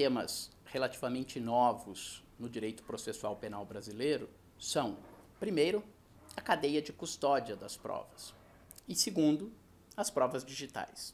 temas relativamente novos no direito processual penal brasileiro são, primeiro, a cadeia de custódia das provas e, segundo, as provas digitais.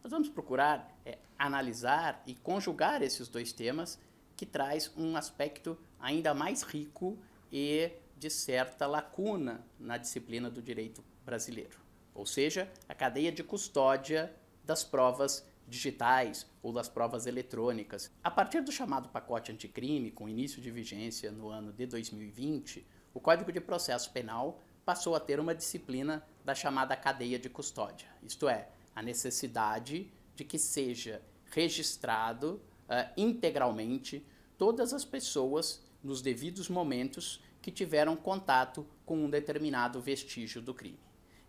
Nós vamos procurar analisar e conjugar esses dois temas, que traz um aspecto ainda mais rico e de certa lacuna na disciplina do direito brasileiro, ou seja, a cadeia de custódia das provas digitais ou das provas eletrônicas. A partir do chamado pacote anticrime, com início de vigência no ano de 2020, o Código de Processo Penal passou a ter uma disciplina da chamada cadeia de custódia, isto é, a necessidade de que seja registrado integralmente todas as pessoas nos devidos momentos que tiveram contato com um determinado vestígio do crime.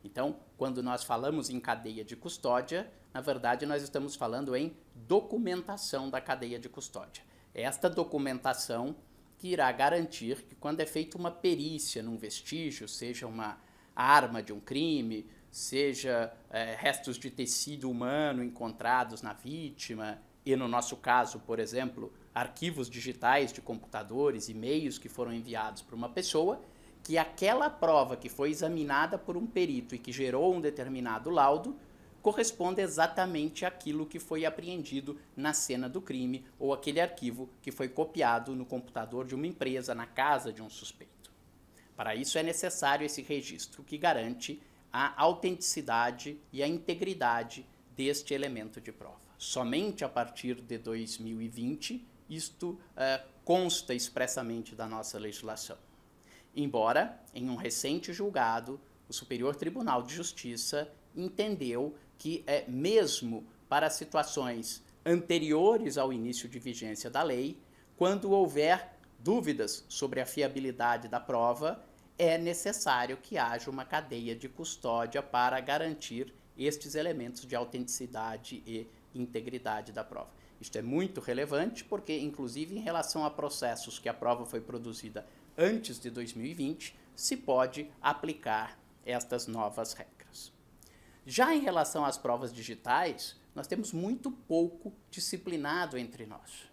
Então, quando nós falamos em cadeia de custódia, na verdade nós estamos falando em documentação da cadeia de custódia. É esta documentação que irá garantir que quando é feita uma perícia num vestígio, seja uma arma de um crime, seja restos de tecido humano encontrados na vítima, e no nosso caso, por exemplo, arquivos digitais de computadores, e-mails que foram enviados para uma pessoa, que aquela prova que foi examinada por um perito e que gerou um determinado laudo, corresponde exatamente àquilo que foi apreendido na cena do crime ou aquele arquivo que foi copiado no computador de uma empresa, na casa de um suspeito. Para isso é necessário esse registro que garante a autenticidade e a integridade deste elemento de prova. Somente a partir de 2020 isto consta expressamente da nossa legislação. Embora, em um recente julgado, o Superior Tribunal de Justiça entendeu que, mesmo para situações anteriores ao início de vigência da lei, quando houver dúvidas sobre a fiabilidade da prova, é necessário que haja uma cadeia de custódia para garantir estes elementos de autenticidade e integridade da prova. Isto é muito relevante porque, inclusive, em relação a processos que a prova foi produzida antes de 2020, se pode aplicar estas novas regras. Já em relação às provas digitais, nós temos muito pouco disciplinado entre nós.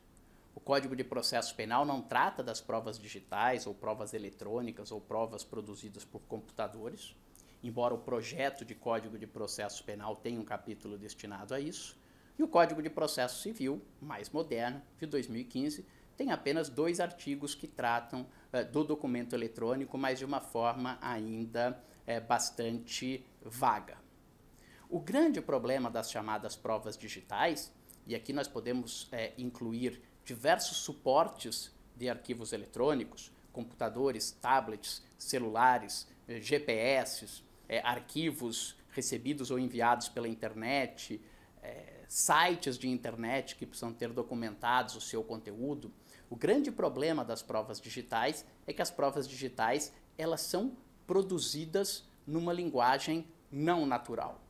O Código de Processo Penal não trata das provas digitais ou provas eletrônicas ou provas produzidas por computadores, embora o projeto de Código de Processo Penal tenha um capítulo destinado a isso. E o Código de Processo Civil, mais moderno, de 2015, tem apenas 2 artigos que tratam do documento eletrônico, mas de uma forma ainda bastante vaga. O grande problema das chamadas provas digitais, e aqui nós podemos incluir diversos suportes de arquivos eletrônicos, computadores, tablets, celulares, GPS, arquivos recebidos ou enviados pela internet, sites de internet que precisam ter documentados o seu conteúdo. O grande problema das provas digitais é que as provas digitais elas são produzidas numa linguagem não natural.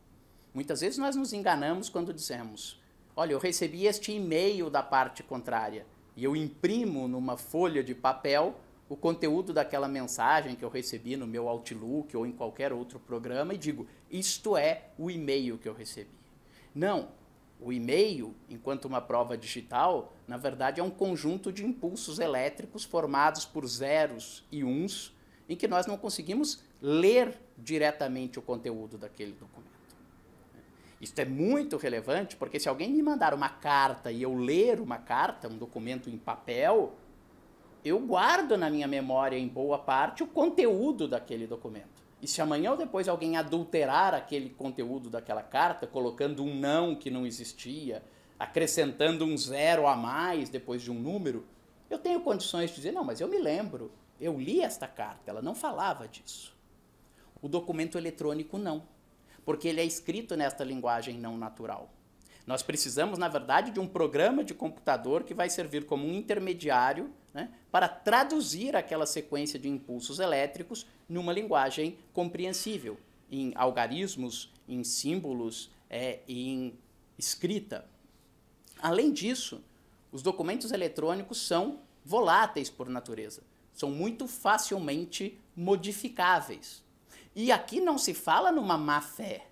Muitas vezes nós nos enganamos quando dizemos: olha, eu recebi este e-mail da parte contrária e eu imprimo numa folha de papel o conteúdo daquela mensagem que eu recebi no meu Outlook ou em qualquer outro programa e digo, isto é o e-mail que eu recebi. Não, o e-mail, enquanto uma prova digital, na verdade é um conjunto de impulsos elétricos formados por zeros e uns, em que nós não conseguimos ler diretamente o conteúdo daquele documento. Isso é muito relevante, porque se alguém me mandar uma carta e eu ler uma carta, um documento em papel, eu guardo na minha memória, em boa parte, o conteúdo daquele documento. E se amanhã ou depois alguém adulterar aquele conteúdo daquela carta, colocando um não que não existia, acrescentando um 0 a mais depois de um número, eu tenho condições de dizer, não, mas eu me lembro, eu li esta carta, ela não falava disso. O documento eletrônico não, porque ele é escrito nesta linguagem não natural. Nós precisamos, na verdade, de um programa de computador que vai servir como um intermediário, né, para traduzir aquela sequência de impulsos elétricos numa linguagem compreensível, em algarismos, em símbolos, em escrita. Além disso, os documentos eletrônicos são voláteis por natureza, são muito facilmente modificáveis. E aqui não se fala numa má-fé.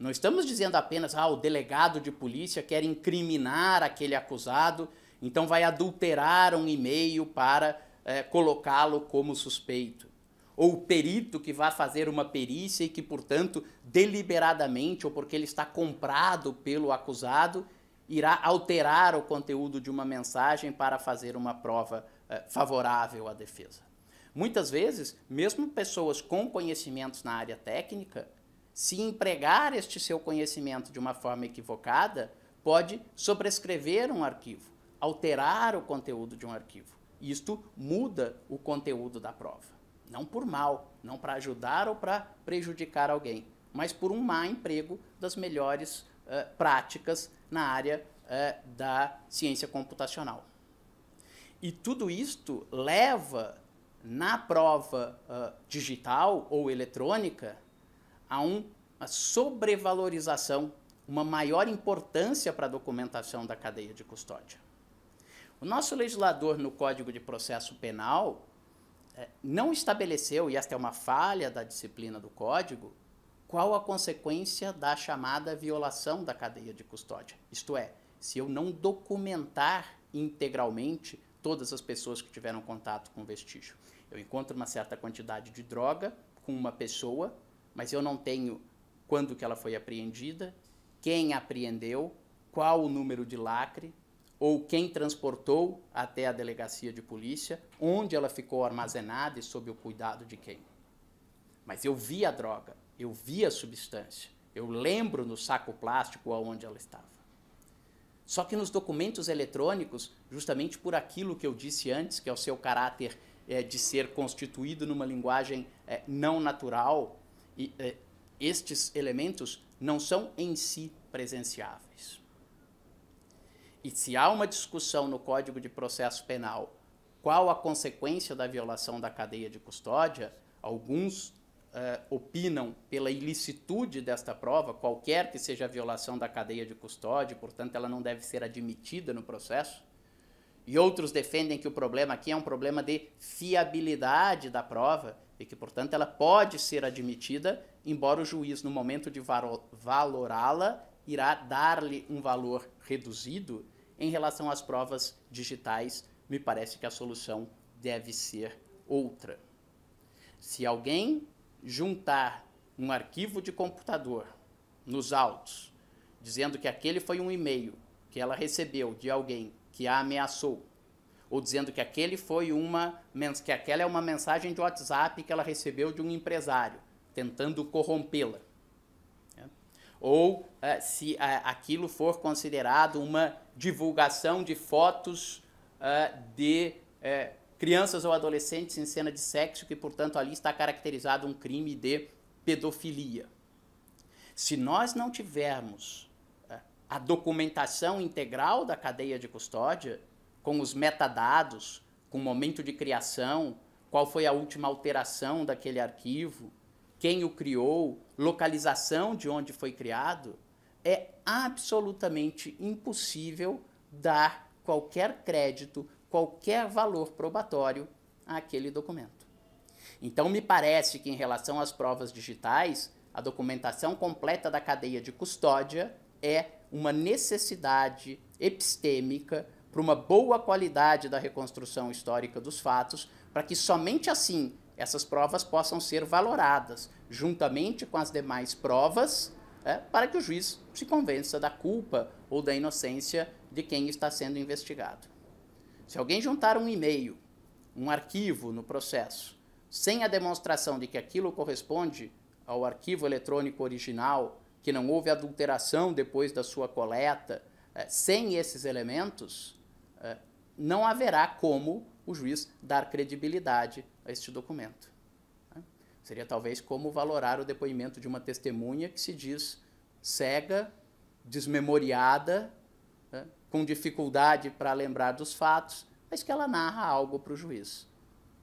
Não estamos dizendo apenas, o delegado de polícia quer incriminar aquele acusado então vai adulterar um e-mail para colocá-lo como suspeito. Ou o perito que vai fazer uma perícia e que, portanto, deliberadamente, ou porque ele está comprado pelo acusado, irá alterar o conteúdo de uma mensagem para fazer uma prova favorável à defesa. Muitas vezes, mesmo pessoas com conhecimentos na área técnica, se empregar este seu conhecimento de uma forma equivocada, pode sobrescrever um arquivo, alterar o conteúdo de um arquivo. Isto muda o conteúdo da prova. Não por mal, não para ajudar ou para prejudicar alguém, mas por um má emprego das melhores práticas na área da ciência computacional. E tudo isto leva, na prova digital ou eletrônica, a uma sobrevalorização, uma maior importância para a documentação da cadeia de custódia. O nosso legislador, no Código de Processo Penal, não estabeleceu, e esta é uma falha da disciplina do Código, qual a consequência da chamada violação da cadeia de custódia. Isto é, se eu não documentar integralmente todas as pessoas que tiveram contato com o vestígio. Eu encontro uma certa quantidade de droga com uma pessoa, mas eu não tenho quando que ela foi apreendida, quem apreendeu, qual o número de lacre, ou quem transportou até a delegacia de polícia, onde ela ficou armazenada e sob o cuidado de quem. Mas eu vi a droga, eu vi a substância, eu lembro no saco plástico aonde ela estava. Só que nos documentos eletrônicos, justamente por aquilo que eu disse antes, que é o seu caráter de ser constituído numa linguagem não natural, estes elementos não são em si presenciáveis. E se há uma discussão no Código de Processo Penal, qual a consequência da violação da cadeia de custódia, alguns opinam pela ilicitude desta prova, qualquer que seja a violação da cadeia de custódia, portanto ela não deve ser admitida no processo, e outros defendem que o problema aqui é um problema de fiabilidade da prova, e que, portanto, ela pode ser admitida, embora o juiz, no momento de valorá-la, irá dar-lhe um valor reduzido. Em relação às provas digitais, me parece que a solução deve ser outra. Se alguém juntar um arquivo de computador nos autos, dizendo que aquele foi um e-mail que ela recebeu de alguém que a ameaçou, ou dizendo que aquela é uma mensagem de WhatsApp que ela recebeu de um empresário, tentando corrompê-la. Ou se aquilo for considerado uma divulgação de fotos de crianças ou adolescentes em cena de sexo, que, portanto, ali está caracterizado um crime de pedofilia. Se nós não tivermos a documentação integral da cadeia de custódia, com os metadados, com o momento de criação, qual foi a última alteração daquele arquivo, quem o criou, localização de onde foi criado, é absolutamente impossível dar qualquer crédito, qualquer valor probatório àquele documento. Então, me parece que, em relação às provas digitais, a documentação completa da cadeia de custódia é uma necessidade epistêmica para uma boa qualidade da reconstrução histórica dos fatos, para que somente assim essas provas possam ser valoradas, juntamente com as demais provas, para que o juiz se convença da culpa ou da inocência de quem está sendo investigado. Se alguém juntar um e-mail, um arquivo no processo, sem a demonstração de que aquilo corresponde ao arquivo eletrônico original, que não houve adulteração depois da sua coleta, sem esses elementos, não haverá como o juiz dar credibilidade a este documento. Seria talvez como valorar o depoimento de uma testemunha que se diz cega, desmemoriada, com dificuldade para lembrar dos fatos, mas que ela narra algo para o juiz.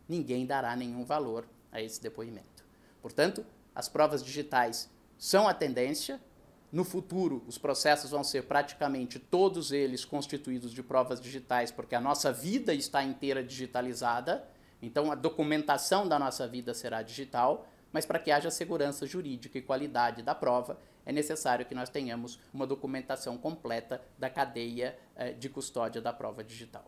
Ninguém dará nenhum valor a esse depoimento. Portanto, as provas digitais são a tendência. No futuro, os processos vão ser praticamente todos eles constituídos de provas digitais, porque a nossa vida está inteira digitalizada, então a documentação da nossa vida será digital, Mas para que haja segurança jurídica e qualidade da prova, é necessário que nós tenhamos uma documentação completa da cadeia de custódia da prova digital.